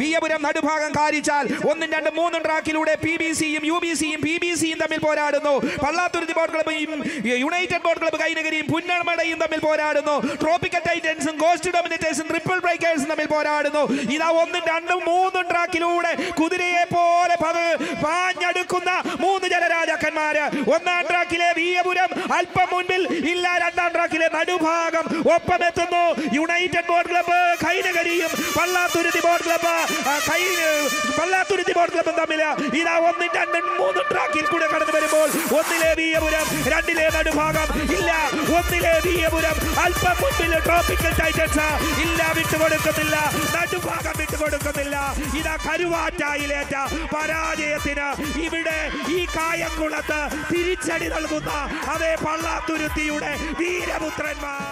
വിയപുരം നടുഭാഗം കാരിച്ചാൽ 1, 2, 3 ട്രാക്കിലൂടെ PBCയും UBCയും PBCയും തമ്മിൽ പോരാടുന്നു. പള്ളാത്തുരുത്തി ബോട്ട് ക്ലബ്ബും യുണൈറ്റഡ് ബോട്ട് ക്ലബ്ബ് കൈനകരിയും പുന്നമടയും തമ്മിൽ പോരാടുന്നു. ട്രോപ്പിക്കൽ ടൈറ്റൻസും ഗോസ്റ്റ് ഡോമിനേറ്റേഴ്സും ട്രിപ്പിൾ ബ്രേക്കേഴ്സും തമ്മിൽ പോരാടുന്നു. ഇതാ 1, 2, 3 ട്രാക്കിലൂടെ കുതിരയെ പോലെ പാഞ്ഞടുക്കുന്ന 3 ജലരാജാക്കന്മാര്. 1-ാം ട്രാക്കിലെ വിയപുരം അല്പം മുൻപിൽ ഇല്ല. 2-ാം ട്രാക്കിലെ നടുഭാഗം ഒപ്പമെത്തുന്നു. യുണൈറ്റഡ് ബോട്ട് ക്ലബ്ബ് കൈനകരിയും പള്ളാത്തുരുത്തി ബോട്ട് ക്ലബ്ബും തമ്മിൽ ഇതാ 1, 2, 3 ട്രാക്കിൽ കൂടെ കടന്നു വരുമ്പോൾ 1-ലെ വിയപുരം 2-ലെ നടുഭാഗം ഇല്ല. 1-ലെ വിയപുരം അല്പം മുൻപിൽ ട്രോപ്പിക്കൽ ടൈറ്റൻസ് ഇല്ല, വിട്ടുകൊടുക്കുന്നില്ല. നടുഭാഗം വിട്ടുകൊടുക്കുന്നില്ല. ഇതാ കരുവാറ്റായിലേറ്റ പരാജയത്തിന് ഇവിടെ ഈ കായംകുളത്ത് തിരിച്ചടി നൽകുന്ന അതേ പള്ളാത്തുരുത്തിയുടെ വീരപുത്രന്മാർ.